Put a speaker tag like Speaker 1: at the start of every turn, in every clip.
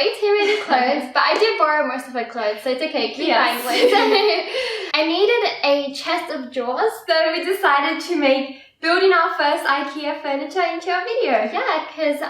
Speaker 1: way too many clothes, but I did borrow most of her clothes, so it's okay. Keep buying clothes. I needed a chest of drawers.
Speaker 2: So we decided to make building our first Ikea furniture into our video.
Speaker 1: Yeah, because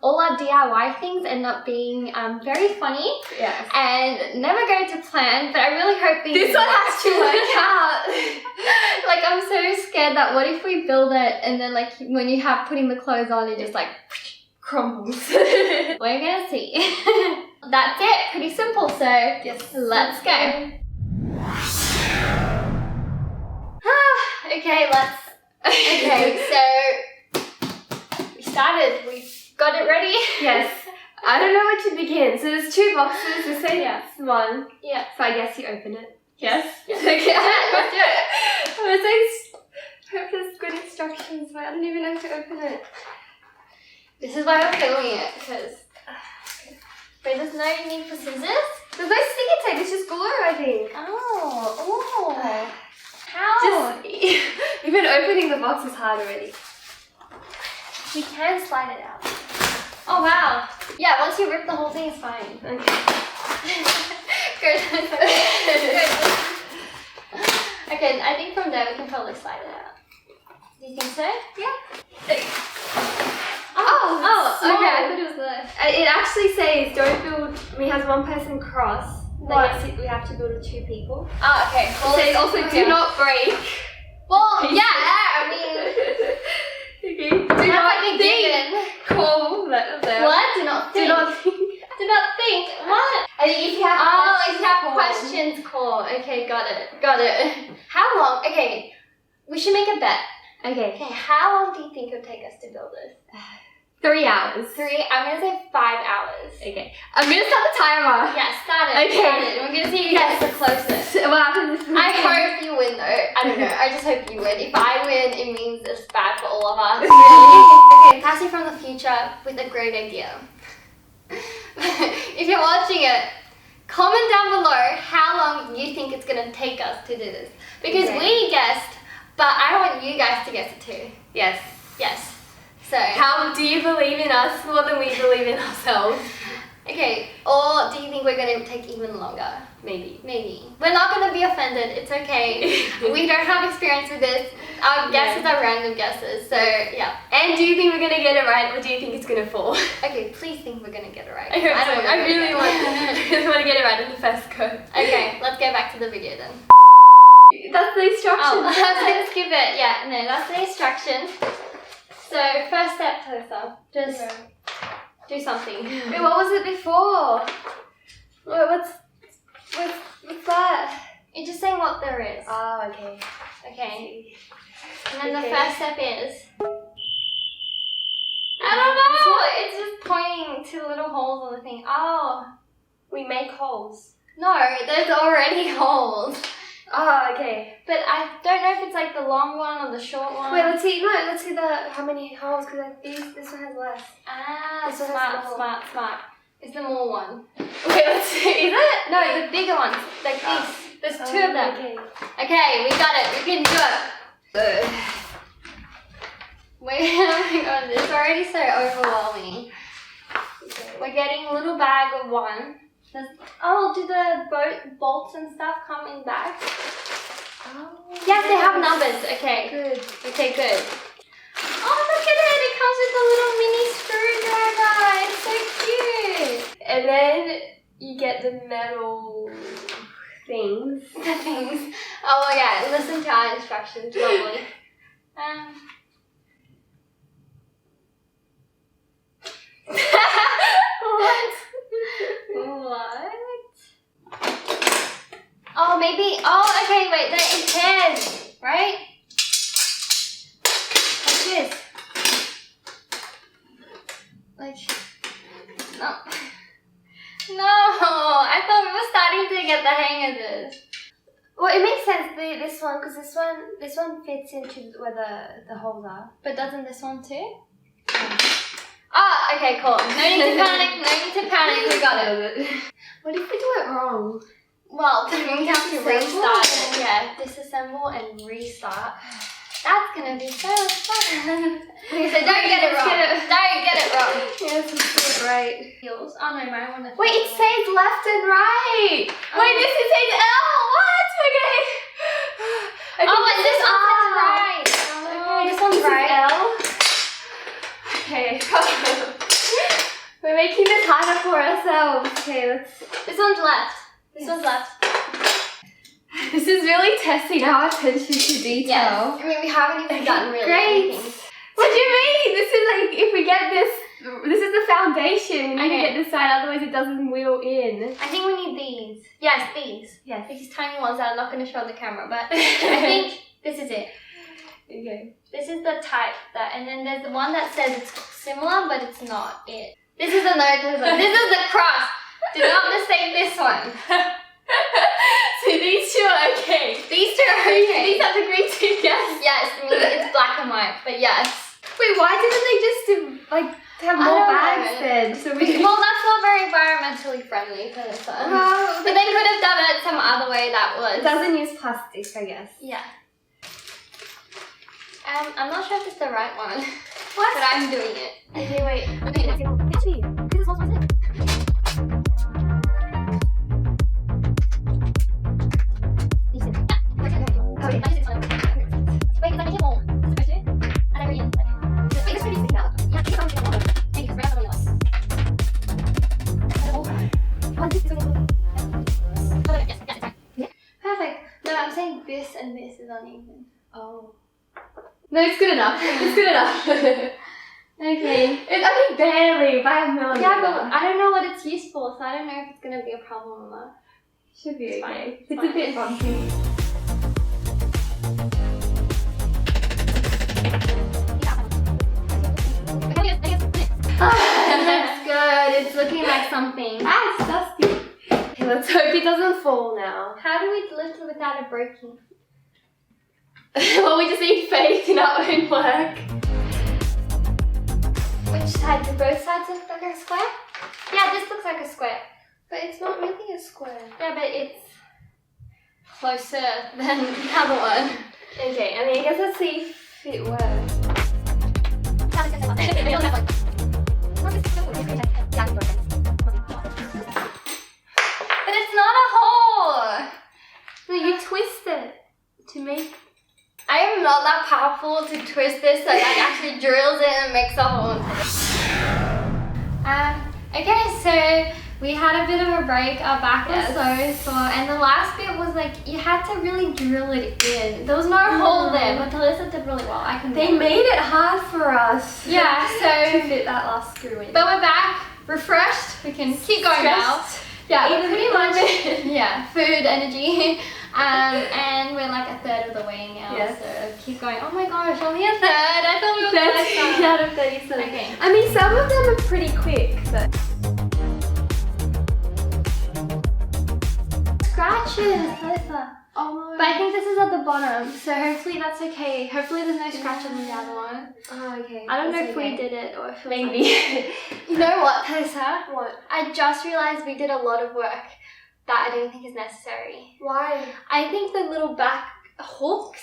Speaker 1: all our DIY things end up being very funny.
Speaker 2: Yes.
Speaker 1: And never go to plan, but I really hope these
Speaker 2: This one has to work out.
Speaker 1: Like, I'm so scared that what if we build it and then like when you have putting the clothes on, it just like
Speaker 2: Crumbles.
Speaker 1: we're gonna see. That's it, pretty simple, so
Speaker 2: Yes.
Speaker 1: let's go. Okay, so we started, we got it ready.
Speaker 2: Yes. I don't know where to begin. So there's 2 boxes. This is one.
Speaker 1: Yeah.
Speaker 2: So I guess you open it. Yes?
Speaker 1: Yes.
Speaker 2: Okay.
Speaker 1: Let's do it.
Speaker 2: I hope there's good instructions, but I don't even know how to open it.
Speaker 1: This is why we're filming it, because wait, there's no need for scissors?
Speaker 2: There's no sticky tape, it's just glue, I think.
Speaker 1: Oh. How?
Speaker 2: Even opening the box is hard already.
Speaker 1: We can slide it out. Oh wow. Yeah, once you rip the whole thing, it's fine.
Speaker 2: Okay.
Speaker 1: Good. Good. Okay, I think from there we can probably slide it out. Do you think so?
Speaker 2: Yeah.
Speaker 1: Oh,
Speaker 2: small.
Speaker 1: okay. I thought it was the...
Speaker 2: It actually says don't build, we has one person cross.
Speaker 1: What?
Speaker 2: Like we have to build with 2 people.
Speaker 1: Oh, okay.
Speaker 2: It says also do not break.
Speaker 1: Well, yeah, I mean...
Speaker 2: Okay. Do
Speaker 1: that's
Speaker 2: not
Speaker 1: like a
Speaker 2: think.
Speaker 1: given.
Speaker 2: Cool.
Speaker 1: What? Do not think.
Speaker 2: Do not think.
Speaker 1: Do not think. What?
Speaker 2: I mean, if you have
Speaker 1: If you have
Speaker 2: call.
Speaker 1: questions, call. Okay, got it. Got it. How long? Okay, we should make a bet.
Speaker 2: Okay.
Speaker 1: Okay, how long do you think it would take us to build this?
Speaker 2: 3 hours.
Speaker 1: 3, I'm gonna say 5 hours.
Speaker 2: Okay. I'm gonna start the timer.
Speaker 1: Yeah, start it.
Speaker 2: Okay.
Speaker 1: Start it. We're gonna see who gets the closest.
Speaker 2: What happens if we
Speaker 1: I
Speaker 2: win?
Speaker 1: hope you win though. I don't know. I just hope you win. If I win, it means it's bad for all of us. Okay, Cassie from the future with a great idea. If you're watching it, comment down below how long you think it's gonna take us to do this. Because we guessed, but I want you guys to guess it too.
Speaker 2: Yes.
Speaker 1: Yes. So
Speaker 2: How do you believe in us more than we believe in ourselves?
Speaker 1: okay, or do you think we're gonna take even longer?
Speaker 2: Maybe.
Speaker 1: Maybe. We're not gonna be offended, it's okay. We don't have experience with this. Our guesses are random guesses, so yeah.
Speaker 2: And do you think we're gonna get it right, or do you think it's gonna fall?
Speaker 1: Okay, please think we're gonna get it right.
Speaker 2: I hope so.
Speaker 1: wanna
Speaker 2: I
Speaker 1: go
Speaker 2: really
Speaker 1: again.
Speaker 2: want to get it right in the first go.
Speaker 1: Okay, let's go back to the video then.
Speaker 2: That's the instructions.
Speaker 1: Oh, I was gonna skip it. Yeah, no, that's the instructions. So, first step, Talissa, just do something.
Speaker 2: Wait, what was it before? What's that?
Speaker 1: You're just saying what there is.
Speaker 2: Oh, okay.
Speaker 1: Okay. And then the
Speaker 2: Okay.
Speaker 1: first step is... I don't know! It's just pointing to little holes on the thing. Oh.
Speaker 2: We make holes.
Speaker 1: No, there's already holes.
Speaker 2: Oh, okay.
Speaker 1: But I don't know if it's like the long one or the short one.
Speaker 2: Wait, let's see. No, let's see how many holes, because this one has less.
Speaker 1: Ah,
Speaker 2: This one has
Speaker 1: smart. It's the more one.
Speaker 2: Wait, let's see. Is it?
Speaker 1: No, the bigger ones. Like these. There's 2 of them.
Speaker 2: Okay.
Speaker 1: Okay, we got it. We can do it. Wait, oh my god, it's already so overwhelming. We're getting a little bag of 1. Oh, do the bolts and stuff come in bags?
Speaker 2: Oh.
Speaker 1: Yes, they have numbers. Okay.
Speaker 2: Good.
Speaker 1: Okay, good. Oh, look at it. It comes with a little mini screwdriver. It's so cute.
Speaker 2: And then you get the metal things.
Speaker 1: The things. Oh, yeah. Listen to our instructions normally. What? Oh, maybe. Oh, okay. Wait. They're in pairs, right? Like this. Like. No. No. I thought we were starting to get the hang of this.
Speaker 2: Well, it makes sense. This one, because this one fits into where the holes are.
Speaker 1: But doesn't this one too? Oh, okay, cool. No need to panic. No need to panic. We got it.
Speaker 2: What if we do it wrong?
Speaker 1: Well, then we have to
Speaker 2: Disassemble?
Speaker 1: restart it. Yeah, disassemble and restart. That's gonna be so fun. Okay, so don't get it wrong. Don't get it wrong.
Speaker 2: Yes, let's do it right.
Speaker 1: Heels. Oh no, mine want to.
Speaker 2: Wait, it says left and right. Wait, this is says L. What? Okay.
Speaker 1: Oh, and this one says right.
Speaker 2: Okay,
Speaker 1: this one's right.
Speaker 2: L. Okay. We're making this harder for ourselves. Okay, let's.
Speaker 1: This one's left. This one's left.
Speaker 2: This is really testing our attention to detail.
Speaker 1: Yes. I mean, we haven't even done really anything.
Speaker 2: What do you mean? This is like, if we get this is the foundation. We need to get this side, otherwise it doesn't wheel in.
Speaker 1: I think we need these. Yes, these.
Speaker 2: Yes.
Speaker 1: These tiny ones that I'm not going to show on the camera, but I think this is it.
Speaker 2: Okay.
Speaker 1: This is the type that, and then there's the one that says it's similar, but it's not it. This is the this is the cross. Do not mistake this one.
Speaker 2: So these two are okay.
Speaker 1: These two are okay.
Speaker 2: These are the green two, yes.
Speaker 1: Yes, I mean, it's black and white, but yes.
Speaker 2: Wait, why didn't they just like have more bags then? So
Speaker 1: well, that's not very environmentally friendly for this one.
Speaker 2: Well,
Speaker 1: but they could have done it some other way that was.
Speaker 2: It doesn't use plastic, I guess.
Speaker 1: Yeah. I'm not sure if it's the right one.
Speaker 2: What?
Speaker 1: But I'm doing it.
Speaker 2: Okay, wait.
Speaker 1: Okay. This is what it. Perfect. No, I'm saying this and this is uneven.
Speaker 2: Oh. No, it's good enough. It's good enough.
Speaker 1: Okay.
Speaker 2: I mean, barely, by a millimeter.
Speaker 1: Yeah, but I don't know what it's used for, so I don't know if it's going to be a problem or not.
Speaker 2: Should be
Speaker 1: It's
Speaker 2: okay.
Speaker 1: fine.
Speaker 2: It's a bit bumpy.
Speaker 1: That's good. It's looking like something.
Speaker 2: Ah, it's dusty. Okay, let's hope it doesn't fall now.
Speaker 1: How do we lift it without it breaking?
Speaker 2: Well, we just need faith in our own work.
Speaker 1: Which side? Do both sides look like a square? Yeah, this looks like a square.
Speaker 2: But it's not really a square.
Speaker 1: Yeah, but it's closer than the other one.
Speaker 2: Okay, I mean, I guess let's see if it works.
Speaker 1: But it's not a hole!
Speaker 2: No, you twist it to make...
Speaker 1: I am not that powerful to twist this so that actually drills it and makes a hole. Okay, so we had a bit of a break. Our back was so sore, and the last bit was like you had to really drill it in. There was no hole there, but Talissa did really well. I couldn't.
Speaker 2: They made it hard for us.
Speaker 1: Yeah,
Speaker 2: to
Speaker 1: so
Speaker 2: fit that last screw in.
Speaker 1: but we're back, refreshed. We can keep going now. Yeah,
Speaker 2: Eat a
Speaker 1: pretty
Speaker 2: little
Speaker 1: much.
Speaker 2: bit.
Speaker 1: Yeah, food, energy, and we're like a third of the way now.
Speaker 2: Yes.
Speaker 1: So keep going. Oh my gosh, only a third. I thought we were
Speaker 2: 30 out of 37.
Speaker 1: Okay.
Speaker 2: I mean, some of them are pretty quick, but...
Speaker 1: Scratches, Talissa.
Speaker 2: Oh,
Speaker 1: But I think this is at the bottom, so hopefully that's okay. Hopefully there's no scratches on the other one.
Speaker 2: Oh, okay.
Speaker 1: I don't know
Speaker 2: That's
Speaker 1: if
Speaker 2: okay.
Speaker 1: we did it or if it was
Speaker 2: Maybe.
Speaker 1: You know what, Talissa?
Speaker 2: What?
Speaker 1: I just realised we did a lot of work that I don't think is necessary.
Speaker 2: Why?
Speaker 1: I think the little back hooks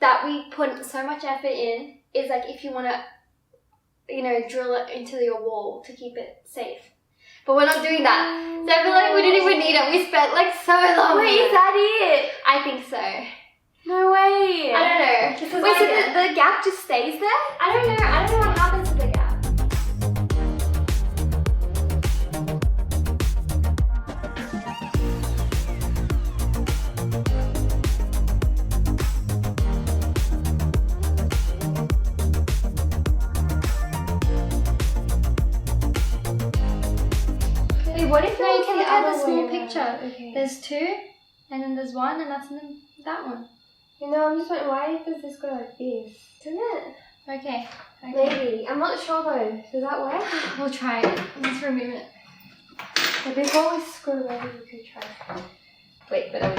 Speaker 1: that we put so much effort in is like if you want to, you know, drill it into your wall to keep it safe. But we're not doing that. So I feel like we didn't even need it. We spent like so long.
Speaker 2: Wait, is that it?
Speaker 1: I think so.
Speaker 2: No way.
Speaker 1: I don't know. This is
Speaker 2: Wait, so
Speaker 1: like
Speaker 2: the gap just stays there?
Speaker 1: I don't know. I don't know what happens to the gap.
Speaker 2: Wait, what if
Speaker 1: No, you
Speaker 2: it's
Speaker 1: can
Speaker 2: the
Speaker 1: look at the
Speaker 2: other
Speaker 1: small
Speaker 2: way
Speaker 1: picture.
Speaker 2: around? Okay.
Speaker 1: There's two, and then there's one, and that's that one.
Speaker 2: You know, I'm just wondering, why does this go like this? Doesn't it?
Speaker 1: Okay.
Speaker 2: Maybe. I'm not sure though. Does that work?
Speaker 1: We'll try it. Let's remove it.
Speaker 2: But before we screw over, you could try. Wait, but I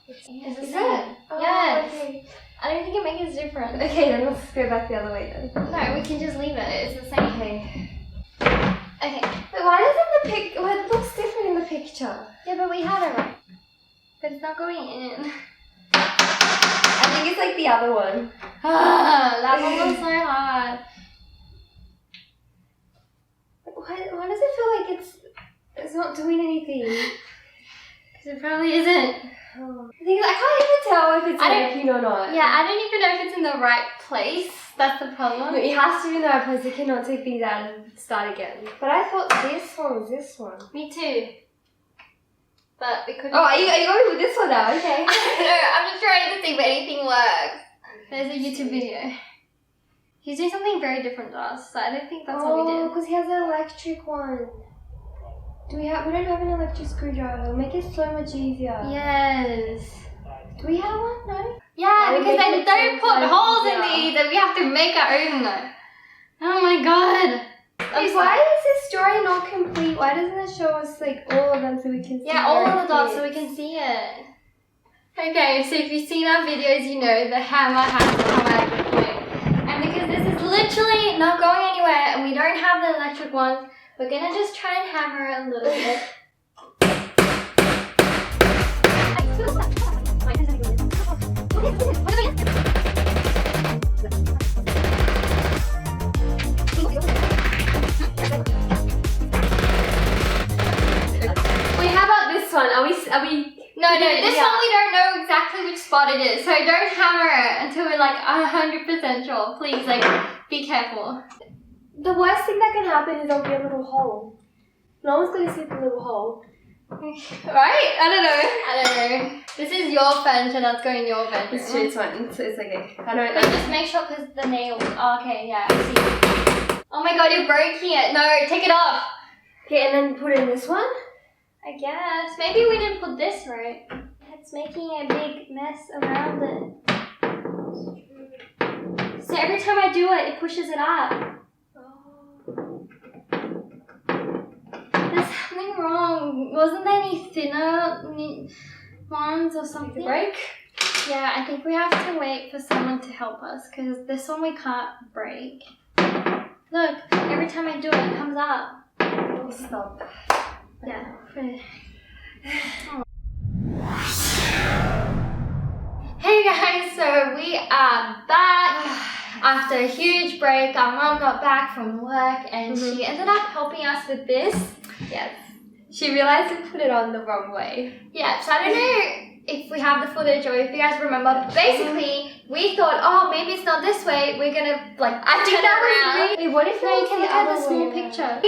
Speaker 2: was
Speaker 1: Is
Speaker 2: Is
Speaker 1: it?
Speaker 2: it? Oh,
Speaker 1: Yes.
Speaker 2: okay.
Speaker 1: I don't think it makes a difference.
Speaker 2: Okay, then let's go back the other way then.
Speaker 1: No, we can just leave it. It's the same.
Speaker 2: Okay.
Speaker 1: Okay.
Speaker 2: But why doesn't the pic? Well, it looks different in the picture.
Speaker 1: Yeah, but we have it right. But it's not going in. I
Speaker 2: think it's like the other one.
Speaker 1: That one was so hard.
Speaker 2: Why does it feel like it's not doing anything?
Speaker 1: Because it probably isn't.
Speaker 2: I can't even tell if it's working or not.
Speaker 1: Yeah, I don't even know if it's in the right place. That's the problem.
Speaker 2: No, it has to be in the right place. It cannot take things out and start again. But I thought this one was this one.
Speaker 1: Me too. But it could be.
Speaker 2: Oh, are you going with this one now? Okay.
Speaker 1: No, I'm just trying to see if anything works. There's a YouTube video. He's doing something very different to us, so I don't think that's what we did.
Speaker 2: Because he has an electric one. We don't have an electric screwdriver. It'll make it so much easier.
Speaker 1: Yes.
Speaker 2: Do we have one? No?
Speaker 1: Yeah, because they don't put holes in these and we have to make our own. Oh my god.
Speaker 2: Wait, why is this drawing not complete? Why doesn't it show us like all of them so we can see?
Speaker 1: Yeah, all of the dots so we can see it. Okay, so if you've seen our videos, you know the hammer has to come out of the point. And because this is literally not going anywhere and we don't have the electric ones, we're gonna just try and hammer it a little bit.
Speaker 2: Wait, how about this one? Are we?
Speaker 1: No, this one we don't know exactly which spot it is, so don't hammer it until we're like 100% sure. Please, like, be careful.
Speaker 2: The worst thing that can happen is there'll be a little hole. No one's gonna see the little hole.
Speaker 1: Right? I don't know. This is your furniture that's going in your bedroom.
Speaker 2: It's true, it's fine. It's okay. I don't
Speaker 1: But just make sure because the nails. Oh, okay, yeah, I see. Oh my god, you're breaking it. No, take it off.
Speaker 2: Okay, and then put in this one?
Speaker 1: I guess. Maybe we didn't put this right. It's making a big mess around it. So every time I do it, it pushes it up. There's something wrong. Wasn't there any thinner ones or something?
Speaker 2: Break?
Speaker 1: Yeah, I think we have to wait for someone to help us because this one we can't break. Look, every time I do it, it comes up.
Speaker 2: Oh, stop.
Speaker 1: Yeah. Hey guys, so we are back after a huge break. Our mom got back from work and she ended up helping us with this.
Speaker 2: Yes. She realized we put it on the wrong way.
Speaker 1: Yeah, so I don't know if we have the footage or if you guys remember. But basically, we thought, oh, maybe it's not this way. We're gonna like
Speaker 2: I think that was me. Wait, what if
Speaker 1: you can look at the small picture?
Speaker 2: I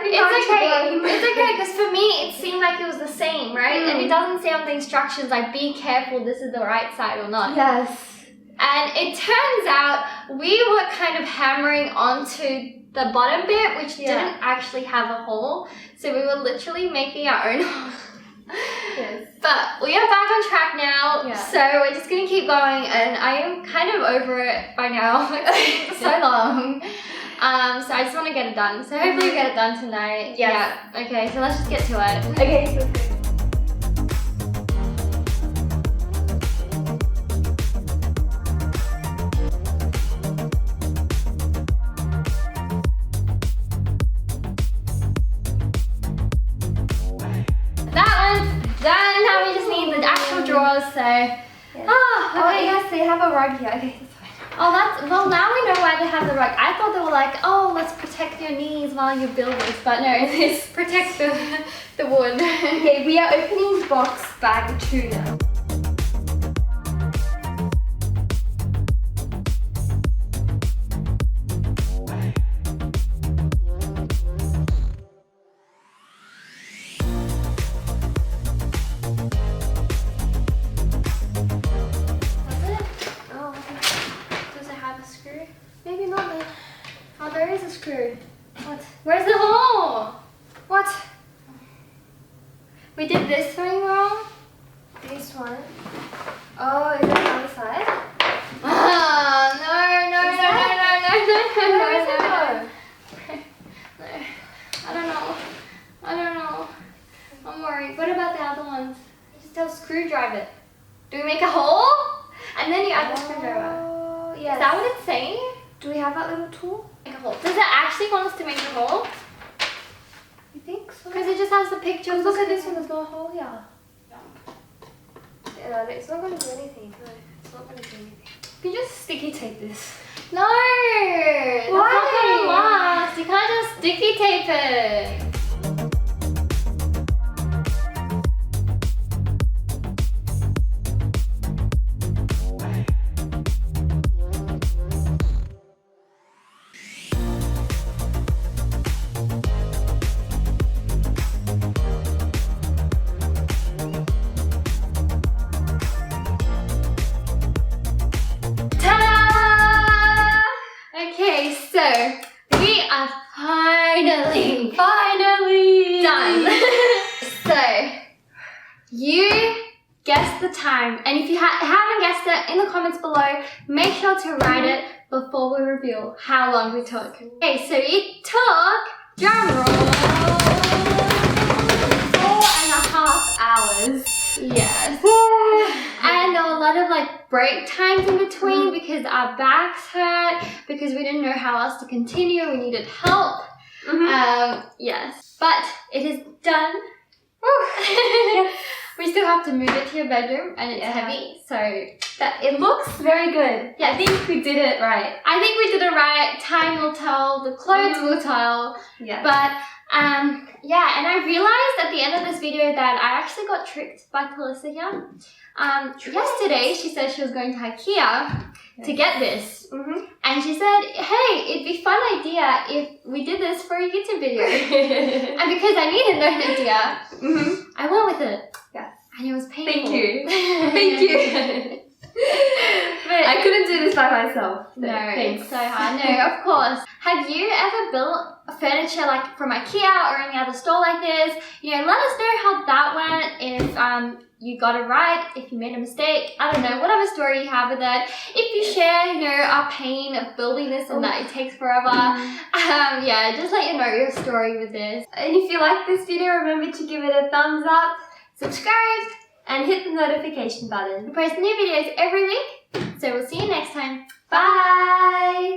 Speaker 2: think
Speaker 1: it's okay. It's okay because for me, it seemed like it was the same, right? And it doesn't say on the instructions like, be careful, this is the right side or not.
Speaker 2: Yes.
Speaker 1: And it turns out we were kind of hammering onto the bottom bit, which didn't actually have a hole. So we were literally making our own hole.
Speaker 2: Yes.
Speaker 1: But we are back on track now, so we're just going to keep going, and I am kind of over it by now. It's been so long. So I just want to get it done. So hopefully we get it done tonight.
Speaker 2: Yes.
Speaker 1: Yeah. Okay, so let's just get to it.
Speaker 2: Okay, so good.
Speaker 1: Done. Now we just need the actual drawers, so. Yes.
Speaker 2: Oh, yes, they have a rug here. Okay, that's fine.
Speaker 1: Oh, well, now we know why they have the rug. I thought they were like, oh, let's protect your knees while you build this, but no, it's protect the wood.
Speaker 2: Okay, we are opening box bag 2 now.
Speaker 1: Maybe not then. Oh, there is a screw. What? Where's the hole? What? We did this thing wrong?
Speaker 2: This one. Oh, is that the other side?
Speaker 1: Oh, no. I don't know. I'm worried. What about the other ones? You just tell screwdriver it. Do we make a hole? And then you add the screwdriver.
Speaker 2: Yes.
Speaker 1: Is that what it's saying?
Speaker 2: Do we have that little tool?
Speaker 1: Make a hole. Does it actually want us to make a hole?
Speaker 2: You think so?
Speaker 1: Because it just has the picture.
Speaker 2: Look at this one, there's no hole here. Yeah, it's not going to do anything. No, it's
Speaker 1: not gonna do anything.
Speaker 2: You can just sticky tape this.
Speaker 1: No! That's not gonna last. You can't just sticky tape it. Okay, so we are finally done. So you guessed the time, and if you haven't guessed it, in the comments below, make sure to write it before we reveal how long we took. Okay, so it took, drum roll,
Speaker 2: 4.5 hours.
Speaker 1: yes. And there were a lot of like break times in between because our backs hurt, because we didn't know how else to continue, we needed help. Yes, but it is done. We still have to move it to your bedroom, and it's heavy, so
Speaker 2: That it looks very good.
Speaker 1: Yeah.
Speaker 2: I think we did it right.
Speaker 1: I think we did it right. Time will tell, the clothes will tell.
Speaker 2: Yeah.
Speaker 1: But yeah, and I realized at the end of this video that I actually got tricked by Talissa here. Yesterday she said she was going to Ikea to get this. And she said, hey, it'd be a fun idea if we did this for a YouTube video. And because I needed an idea, I went with it.
Speaker 2: Yeah.
Speaker 1: And it was painful.
Speaker 2: Thank you. Thank you.
Speaker 1: But
Speaker 2: I couldn't do this by myself. So
Speaker 1: no,
Speaker 2: thanks.
Speaker 1: it's so hard. No, of course. Have you ever built furniture like from Ikea or any other store like this? You know, let us know how that went. If you got it right, if you made a mistake, I don't know, whatever story you have with it. If you share, you know, our pain of building this and that it takes forever. Yeah, just let you know your story with this.
Speaker 2: And if you like this video, remember to give it a thumbs up, subscribe, and hit the notification button.
Speaker 1: We post new videos every week, so we'll see you next time.
Speaker 2: Bye!